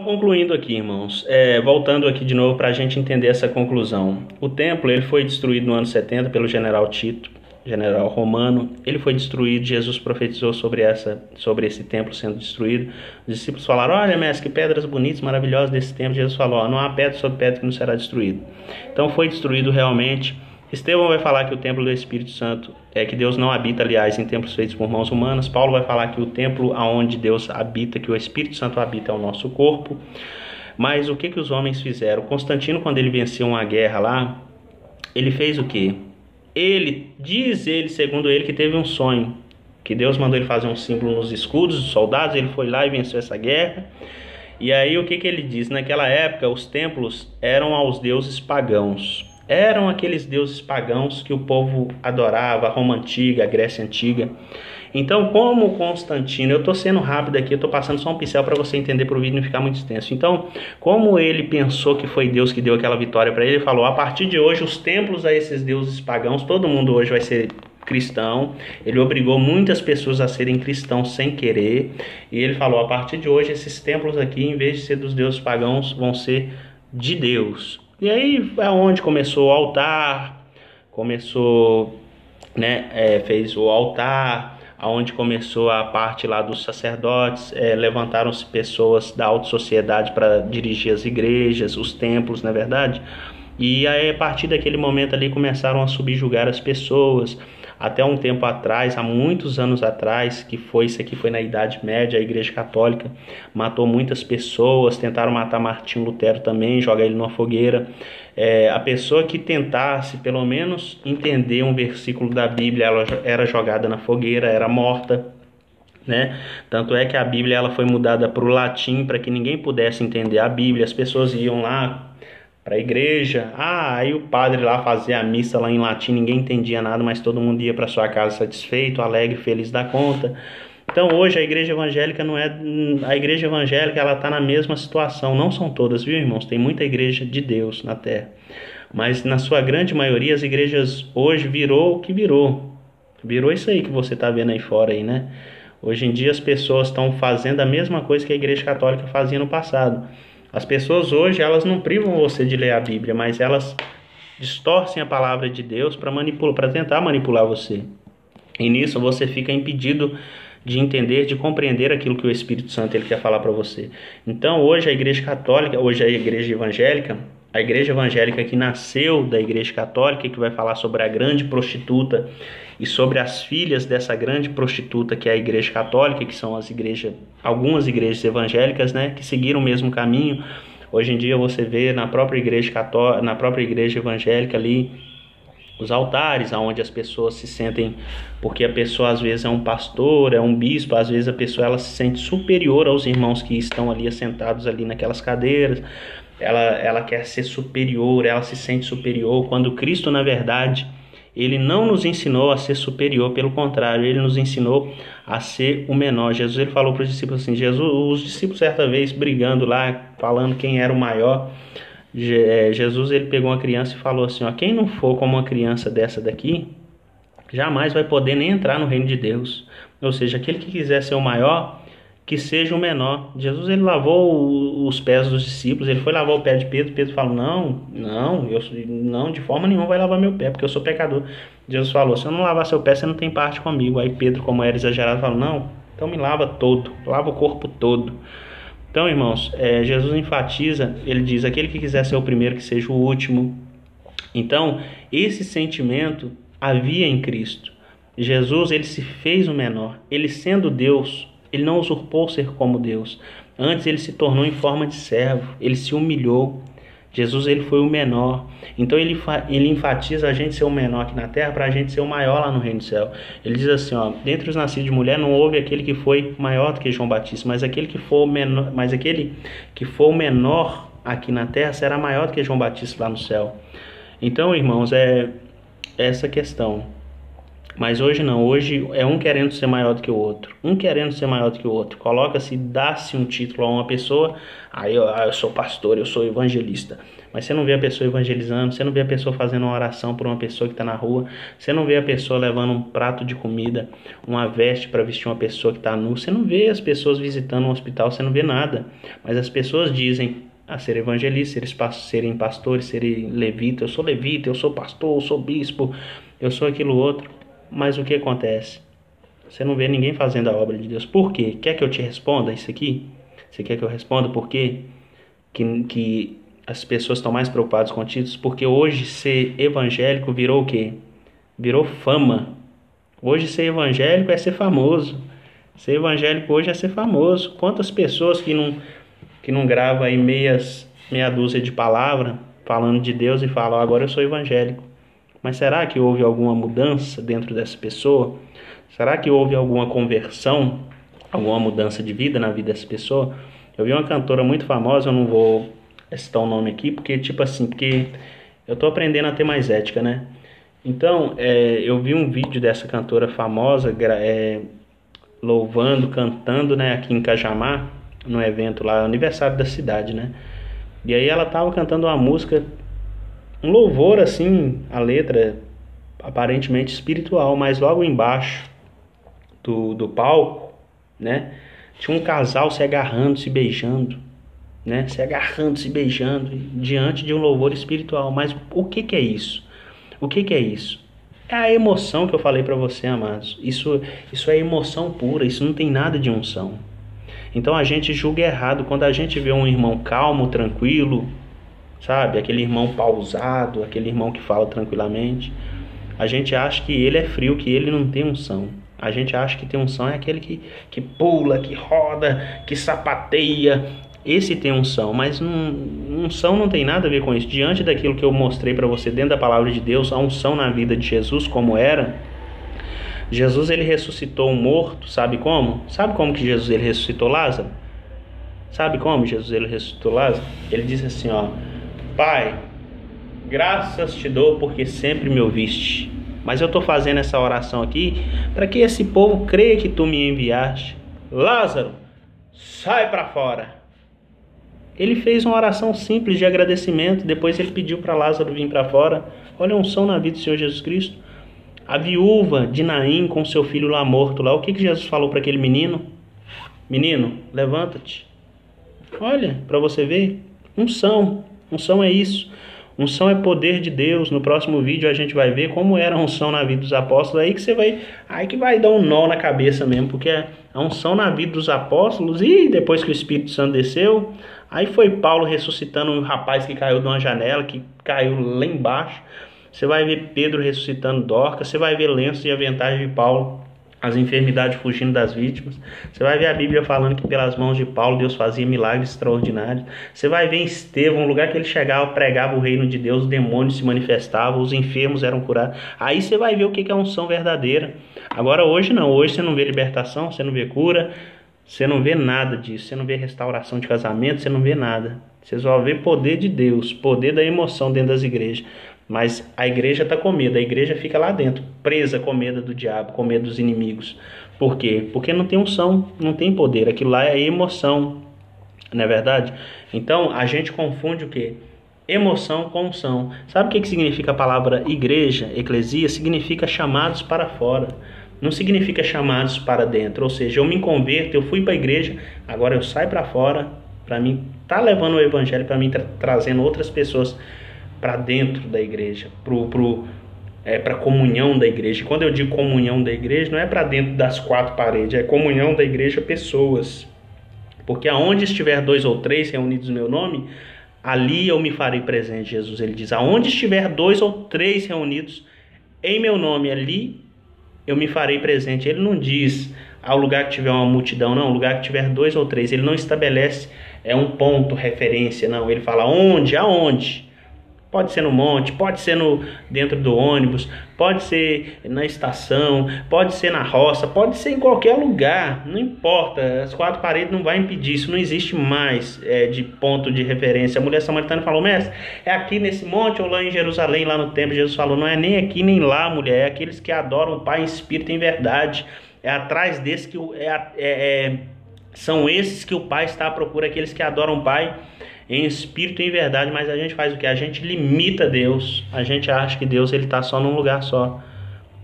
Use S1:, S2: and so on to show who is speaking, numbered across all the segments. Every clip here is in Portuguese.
S1: concluindo aqui, irmãos, voltando aqui de novo para a gente entender essa conclusão. O templo ele foi destruído no ano 70 pelo general Tito, general romano. Ele foi destruído, Jesus profetizou sobre esse templo sendo destruído. Os discípulos falaram: olha, mestre, que pedras bonitas, maravilhosas desse templo. Jesus falou: não há pedra sobre pedra que não será destruído. Então foi destruído realmente. Estevão vai falar que o templo do Espírito Santo que Deus não habita, aliás, em templos feitos por mãos humanas. Paulo vai falar que o templo aonde Deus habita, que o Espírito Santo habita, é o nosso corpo. Mas o que os homens fizeram? Constantino, quando ele venceu uma guerra lá, ele fez o quê? Segundo ele, que teve um sonho, que Deus mandou ele fazer um símbolo nos escudos dos soldados. Ele foi lá e venceu essa guerra. E aí o que ele diz? Naquela época os templos eram aos deuses pagãos. Eram aqueles deuses pagãos que o povo adorava, a Roma Antiga, a Grécia Antiga. Então, como Constantino, eu estou sendo rápido aqui, eu estou passando só um pincel para você entender, para o vídeo não ficar muito extenso. Então, como ele pensou que foi Deus que deu aquela vitória para ele, ele falou: a partir de hoje, os templos a esses deuses pagãos, todo mundo hoje vai ser cristão. Ele obrigou muitas pessoas a serem cristãos sem querer. E ele falou: a partir de hoje, esses templos aqui, em vez de ser dos deuses pagãos, vão ser de Deus. E aí é onde começou o altar, fez o altar, aonde começou a parte lá dos sacerdotes, levantaram-se pessoas da alta sociedade para dirigir as igrejas, os templos, na verdade. E aí, a partir daquele momento ali, começaram a subjugar as pessoas. Até um tempo atrás, há muitos anos atrás, isso aqui foi na Idade Média, a Igreja Católica matou muitas pessoas, tentaram matar Martinho Lutero também, jogar ele numa fogueira. A pessoa que tentasse, pelo menos, entender um versículo da Bíblia, ela era jogada na fogueira, era morta, né? Tanto é que a Bíblia ela foi mudada para o latim, para que ninguém pudesse entender a Bíblia. As pessoas iam lá para a igreja, aí o padre lá fazia a missa lá em latim, ninguém entendia nada, mas todo mundo ia para sua casa satisfeito, alegre, feliz da conta. Então hoje a igreja evangélica ela está na mesma situação. Não são todas, viu, irmãos? Tem muita igreja de Deus na terra, mas na sua grande maioria as igrejas hoje virou o que virou isso aí que você está vendo aí fora aí, né? Hoje em dia as pessoas estão fazendo a mesma coisa que a igreja católica fazia no passado. As pessoas hoje, elas não privam você de ler a Bíblia, mas elas distorcem a palavra de Deus para tentar manipular você. E nisso você fica impedido de entender, de compreender aquilo que o Espírito Santo ele quer falar para você. Então hoje a igreja católica, hoje a igreja evangélica que nasceu da igreja católica, que vai falar sobre a grande prostituta e sobre as filhas dessa grande prostituta, que é a igreja católica, que são algumas igrejas evangélicas, né, que seguiram o mesmo caminho. Hoje em dia você vê na própria igreja católica, na própria igreja evangélica ali, os altares aonde as pessoas se sentem, porque a pessoa às vezes é um pastor, é um bispo, às vezes a pessoa ela se sente superior aos irmãos que estão ali assentados ali naquelas cadeiras. Ela quer ser superior, ela se sente superior, quando Cristo, na verdade, ele não nos ensinou a ser superior, pelo contrário, ele nos ensinou a ser o menor. Jesus ele falou para os discípulos assim, os discípulos certa vez brigando lá, falando quem era o maior. Jesus ele pegou uma criança e falou assim, quem não for como uma criança dessa daqui, jamais vai poder nem entrar no reino de Deus. Ou seja, aquele que quiser ser o maior, que seja o menor. Jesus ele lavou os pés dos discípulos, ele foi lavar o pé de Pedro. Pedro falou, não, de forma nenhuma vai lavar meu pé, porque eu sou pecador. Jesus falou, se eu não lavar seu pé, você não tem parte comigo. Aí Pedro, como era exagerado, falou, não, então me lava todo, lava o corpo todo. Então, irmãos, Jesus enfatiza, ele diz, aquele que quiser ser o primeiro, que seja o último. Então, esse sentimento havia em Cristo. Jesus, ele se fez o menor, ele sendo Deus, ele não usurpou ser como Deus. Antes ele se tornou em forma de servo, ele se humilhou. Jesus ele foi o menor. Então ele enfatiza a gente ser o menor aqui na terra para a gente ser o maior lá no reino do céu. Ele diz assim, dentre os nascidos de mulher não houve aquele que foi maior do que João Batista, mas aquele que for o menor aqui na terra será maior do que João Batista lá no céu. Então, irmãos, é essa questão. Mas hoje não, hoje é um querendo ser maior do que o outro, um querendo ser maior do que o outro. Coloca-se, dá-se um título a uma pessoa, aí eu sou pastor, eu sou evangelista. Mas você não vê a pessoa evangelizando, você não vê a pessoa fazendo uma oração por uma pessoa que está na rua, você não vê a pessoa levando um prato de comida, uma veste para vestir uma pessoa que está nua, você não vê as pessoas visitando um hospital, você não vê nada. Mas as pessoas dizem a ser evangelistas, serem pastores, serem levitas, eu sou levita, eu sou pastor, eu sou bispo, eu sou aquilo outro. Mas o que acontece? Você não vê ninguém fazendo a obra de Deus. Por quê? Quer que eu te responda isso aqui? Você quer que eu responda por quê? Que as pessoas estão mais preocupadas com títulos? Porque hoje ser evangélico virou o quê? Virou fama. Hoje ser evangélico é ser famoso. Ser evangélico hoje é ser famoso. Quantas pessoas que não gravam aí meia dúzia de palavras falando de Deus e falam, agora eu sou evangélico. Mas será que houve alguma mudança dentro dessa pessoa? Será que houve alguma conversão, alguma mudança de vida na vida dessa pessoa? Eu vi uma cantora muito famosa, eu não vou citar o nome aqui, porque porque eu tô aprendendo a ter mais ética, né? Então, eu vi um vídeo dessa cantora famosa, louvando, cantando, né, aqui em Cajamar, no evento lá, aniversário da cidade, né? E aí ela tava cantando uma música, um louvor assim, a letra aparentemente espiritual, mas logo embaixo do palco, né, tinha um casal se agarrando, se beijando, né, se agarrando, se beijando diante de um louvor espiritual. Mas o que é isso? O que é isso? É a emoção que eu falei para você, amados. Isso é emoção pura, isso não tem nada de unção. Então a gente julga errado quando a gente vê um irmão calmo, tranquilo, sabe? Aquele irmão pausado, aquele irmão que fala tranquilamente. A gente acha que ele é frio, que ele não tem unção. A gente acha que tem unção é aquele que pula, que roda, que sapateia. Esse tem unção, mas unção não tem nada a ver com isso. Diante daquilo que eu mostrei para você dentro da palavra de Deus, a unção na vida de Jesus, como era. Jesus, ele ressuscitou um morto, sabe como? Sabe como que Jesus ele ressuscitou Lázaro? Sabe como Jesus ele ressuscitou Lázaro? Ele disse assim, ó: Pai, graças te dou porque sempre me ouviste. Mas eu estou fazendo essa oração aqui para que esse povo creia que tu me enviaste. Lázaro, sai para fora. Ele fez uma oração simples de agradecimento. Depois ele pediu para Lázaro vir para fora. Olha a unção na vida do Senhor Jesus Cristo. A viúva de Naim com seu filho lá morto lá. O que Jesus falou para aquele menino? Menino, levanta-te. Olha, para você ver. Unção. Unção é isso. Unção é poder de Deus. No próximo vídeo a gente vai ver como era a unção na vida dos apóstolos. Aí que vai dar um nó na cabeça mesmo, porque a unção na vida dos apóstolos, e depois que o Espírito Santo desceu, aí foi Paulo ressuscitando um rapaz que caiu de uma janela, que caiu lá embaixo. Você vai ver Pedro ressuscitando Dorcas, você vai ver lenços e aventais de Paulo, as enfermidades fugindo das vítimas. Você vai ver a Bíblia falando que pelas mãos de Paulo Deus fazia milagres extraordinários. Você vai ver em Estevão, um lugar que ele chegava, pregava o reino de Deus, os demônios se manifestavam, os enfermos eram curados. Aí você vai ver o que é a unção verdadeira. Agora hoje não, hoje você não vê libertação, você não vê cura, você não vê nada disso, você não vê restauração de casamento, você não vê nada. Você só vê poder de Deus, poder da emoção dentro das igrejas. Mas a igreja está com medo, a igreja fica lá dentro, presa com medo do diabo, com medo dos inimigos. Por quê? Porque não tem unção, não tem poder, aquilo lá é emoção, não é verdade? Então a gente confunde o quê? Emoção com unção. Sabe o que significa a palavra igreja, eclesia? Significa chamados para fora, não significa chamados para dentro. Ou seja, eu me converto, eu fui para a igreja, agora eu saio para fora, para mim tá levando o evangelho, para mim trazendo outras pessoas para dentro da igreja, para a comunhão da igreja. Quando eu digo comunhão da igreja, não é para dentro das quatro paredes, é comunhão da igreja, pessoas. Porque aonde estiver 2 ou 3 reunidos no meu nome, ali eu me farei presente, Jesus. Ele diz, aonde estiver 2 ou 3 reunidos em meu nome, ali eu me farei presente. Ele não diz ao lugar que tiver uma multidão, não, ao lugar que tiver 2 ou 3. Ele não estabelece um ponto, referência, não. Ele fala onde, aonde. Pode ser no monte, pode ser dentro do ônibus, pode ser na estação, pode ser na roça, pode ser em qualquer lugar, não importa, as quatro paredes não vai impedir, isso não existe mais de ponto de referência. A mulher samaritana falou, mestre, é aqui nesse monte ou lá em Jerusalém, lá no templo? Jesus falou, não é nem aqui nem lá, mulher, é aqueles que adoram o Pai em espírito e em verdade, é atrás desses que são esses que o Pai está à procura, aqueles que adoram o Pai em espírito e em verdade. Mas a gente faz o que? A gente limita Deus, a gente acha que Deus está só num lugar só.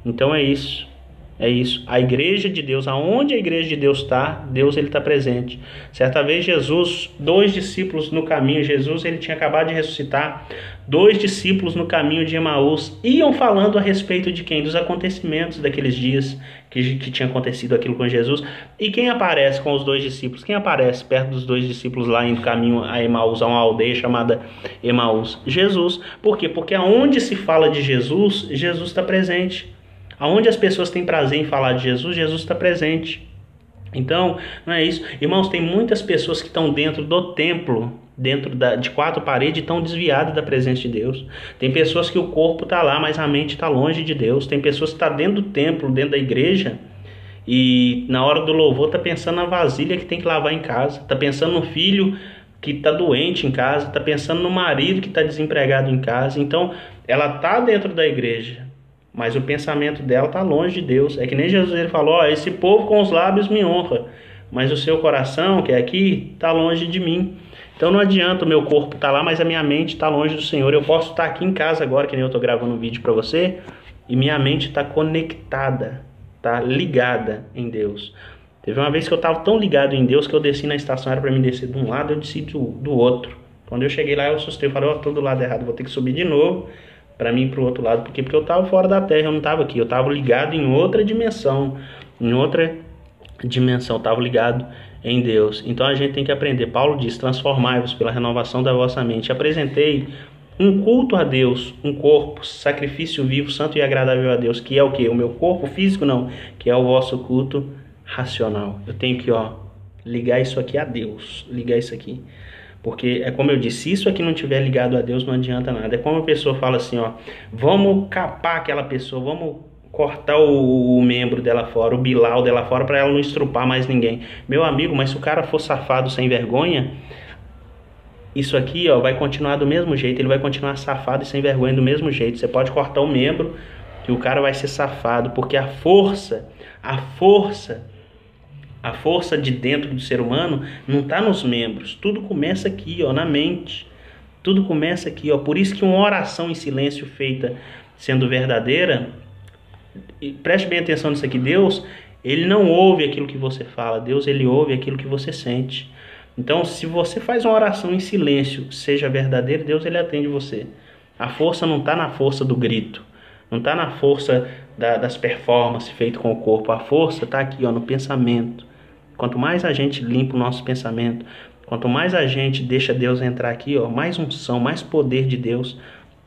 S1: Então é isso, a igreja de Deus, aonde a igreja de Deus está, Deus ele está presente. Certa vez Jesus, 2 discípulos no caminho, Jesus ele tinha acabado de ressuscitar, 2 discípulos no caminho de Emaús iam falando a respeito de quem? Dos acontecimentos daqueles dias que tinha acontecido aquilo com Jesus. E quem aparece com os 2 discípulos? Quem aparece perto dos 2 discípulos lá indo caminho a Emaús, a uma aldeia chamada Emaús? Jesus. Por quê? Porque aonde se fala de Jesus, Jesus está presente. Aonde as pessoas têm prazer em falar de Jesus, Jesus está presente. Então, não é isso. Irmãos, tem muitas pessoas que estão dentro do templo, de 4 paredes, e estão desviadas da presença de Deus. Tem pessoas que o corpo está lá, mas a mente está longe de Deus. Tem pessoas que estão dentro do templo, dentro da igreja, e na hora do louvor está pensando na vasilha que tem que lavar em casa. Está pensando no filho que está doente em casa. Está pensando no marido que está desempregado em casa. Então, ela está dentro da igreja, mas o pensamento dela está longe de Deus. É que nem Jesus ele falou, esse povo com os lábios me honra, mas o seu coração, que é aqui, está longe de mim. Então não adianta o meu corpo estar lá, mas a minha mente está longe do Senhor. Eu posso estar aqui em casa agora, que nem eu estou gravando um vídeo para você, e minha mente está conectada, está ligada em Deus. Teve uma vez que eu estava tão ligado em Deus que eu desci na estação, era para mim descer de um lado, eu desci do outro. Quando eu cheguei lá, eu assustei, eu falei, estou do lado errado, vou ter que subir de novo para mim ir para o outro lado. Porque eu estava fora da terra, eu não estava aqui, eu estava ligado em outra dimensão, eu estava ligado em Deus. Então a gente tem que aprender. Paulo diz, transformai-vos pela renovação da vossa mente. Apresentei um culto a Deus, um corpo, sacrifício vivo, santo e agradável a Deus, que é o quê? O meu corpo físico? Não, que é o vosso culto racional. Eu tenho que ligar isso aqui a Deus, ligar isso aqui. Porque é como eu disse, se isso aqui não estiver ligado a Deus, não adianta nada. É como a pessoa fala assim, vamos capar aquela pessoa, vamos cortar o membro dela fora, o bilau dela fora, para ela não estrupar mais ninguém. Meu amigo, mas se o cara for safado sem vergonha, isso aqui vai continuar do mesmo jeito, ele vai continuar safado e sem vergonha do mesmo jeito. Você pode cortar o membro, que o cara vai ser safado, porque a força de dentro do ser humano não está nos membros. Tudo começa aqui, na mente. Tudo começa aqui, Por isso que uma oração em silêncio feita sendo verdadeira, e preste bem atenção nisso aqui, Deus, ele não ouve aquilo que você fala, Deus, ele ouve aquilo que você sente. Então, se você faz uma oração em silêncio, seja verdadeira, Deus, ele atende você. A força não está na força do grito, não está na força das performances feitas com o corpo. A força está aqui, no pensamento. Quanto mais a gente limpa o nosso pensamento, quanto mais a gente deixa Deus entrar aqui, mais unção, mais poder de Deus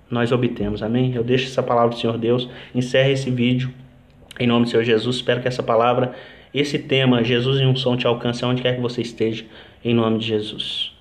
S1: nós obtemos, amém? Eu deixo essa palavra do Senhor Deus, encerre esse vídeo em nome do Senhor Jesus. Espero que essa palavra, esse tema, Jesus em unção, te alcance aonde quer que você esteja, em nome de Jesus.